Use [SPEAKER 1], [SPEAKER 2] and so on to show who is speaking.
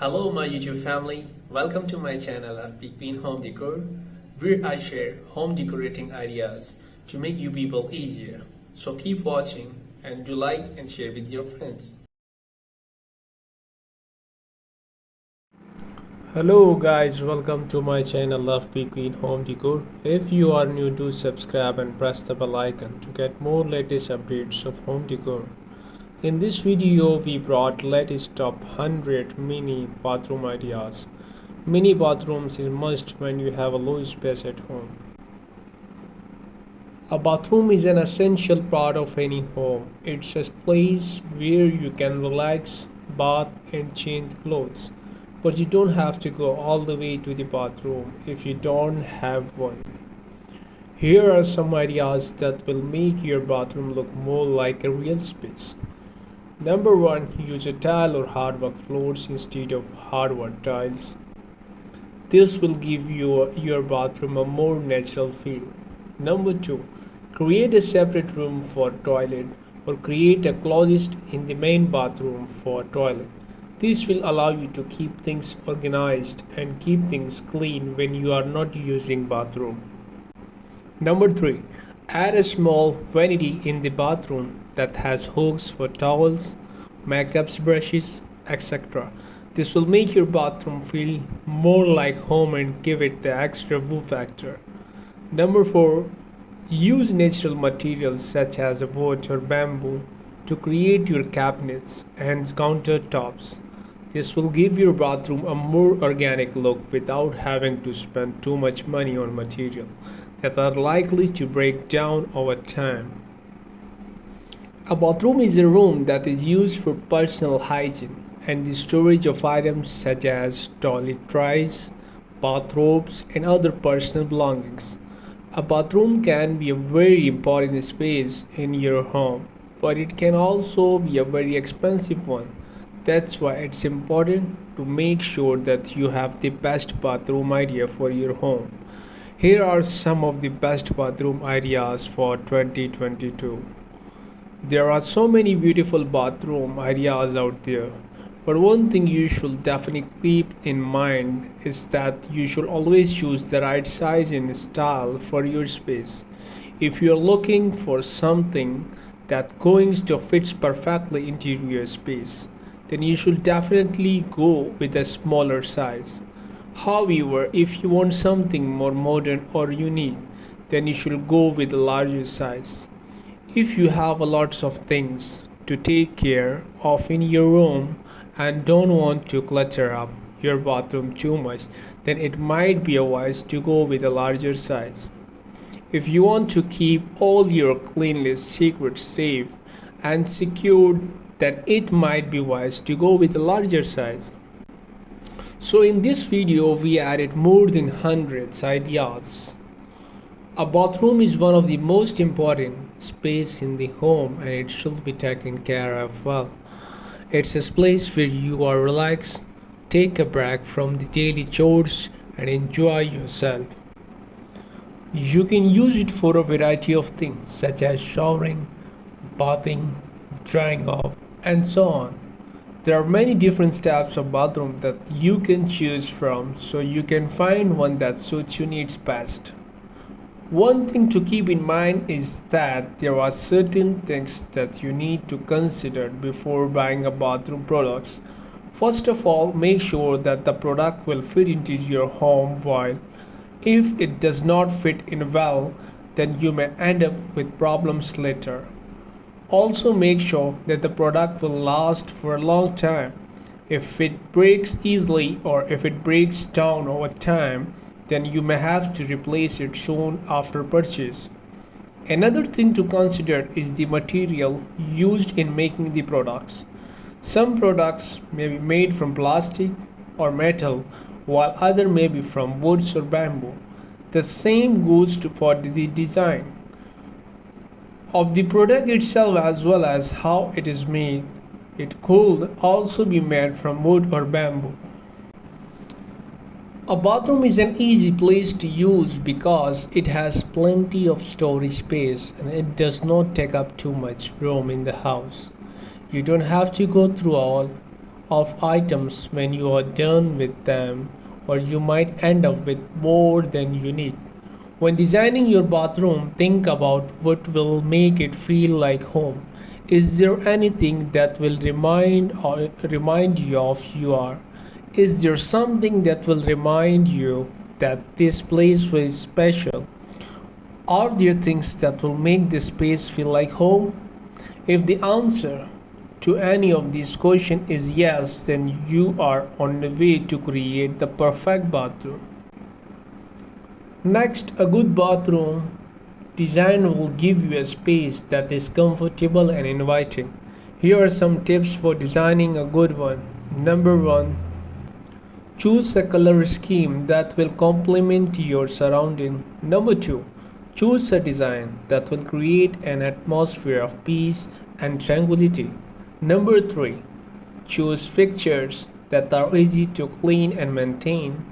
[SPEAKER 1] Hello my YouTube family, welcome to my channel of Big Bean Home Decor, where I share home decorating ideas to make you people easier. So keep watching and do like and share with your friends. Hello guys, welcome to my channel of Big Bean Home Decor. If you are new, do subscribe and press the bell icon to get more latest updates of home decor. In this video, we brought latest top 100 mini bathroom ideas. Mini bathrooms is must when you have a low space at home. A bathroom is an essential part of any home. It's a place where you can relax, bath and change clothes. But you don't have to go all the way to the bathroom if you don't have one. Here are some ideas that will make your bathroom look more like a real space. Number 1. Use a tile or hardwood floors instead of hardwood tiles. This will give your bathroom a more natural feel. Number 2. Create a separate room for toilet or create a closet in the main bathroom for toilet. This will allow you to keep things organized and keep things clean when you are not using bathroom. Number 3. Add a small vanity in the bathroom that has hooks for towels, makeup brushes, etc. This will make your bathroom feel more like home and give it the extra woo factor. Number 4. Use natural materials such as wood or bamboo to create your cabinets and countertops. This will give your bathroom a more organic look without having to spend too much money on material that are likely to break down over time. A bathroom is a room that is used for personal hygiene and the storage of items such as toiletries, bathrobes, and other personal belongings. A bathroom can be a very important space in your home, but it can also be a very expensive one. That's why it's important to make sure that you have the best bathroom idea for your home. Here are some of the best bathroom ideas for 2022. There are so many beautiful bathroom ideas out there, but one thing you should definitely keep in mind is that you should always choose the right size and style for your space. If you're looking for something that going to fits perfectly into your space, then you should definitely go with a smaller size. However, if you want something more modern or unique, then you should go with a larger size. If you have a lots of things to take care of in your room and don't want to clutter up your bathroom too much, then it might be wise to go with a larger size. If you want to keep all your cleanliness secrets safe and secured, then it might be wise to go with a larger size. So in this video we added more than hundreds ideas. A bathroom is one of the most important space in the home and it should be taken care of well. It's a place where you are relaxed, take a break from the daily chores and enjoy yourself. You can use it for a variety of things such as showering, bathing, drying off and so on. There are many different types of bathroom that you can choose from so you can find one that suits your needs best. One thing to keep in mind is that there are certain things that you need to consider before buying a bathroom products. First of all, make sure that the product will fit into your home while if it does not fit in well, then you may end up with problems later. Also make sure that the product will last for a long time. If it breaks easily or if it breaks down over time, then you may have to replace it soon after purchase. Another thing to consider is the material used in making the products. Some products may be made from plastic or metal, while other may be from woods or bamboo. The same goes for the design of the product itself as well as how it is made. It could also be made from wood or bamboo. A bathroom is an easy place to use because it has plenty of storage space and it does not take up too much room in the house. You don't have to go through of items when you are done with them, or you might end up with more than you need. When designing your bathroom, think about what will make it feel like home. Is there anything that will remind you of you are? Is there something that will remind you that this place feels special? Are there things that will make this space feel like home? If the answer to any of these questions is yes, then you are on the way to create the perfect bathroom. Next, a good bathroom design will give you a space that is comfortable and inviting. Here are some tips for designing a good one. Number 1, choose a color scheme that will complement your surrounding. Number 2, choose a design that will create an atmosphere of peace and tranquility. Number 3, choose fixtures that are easy to clean and maintain.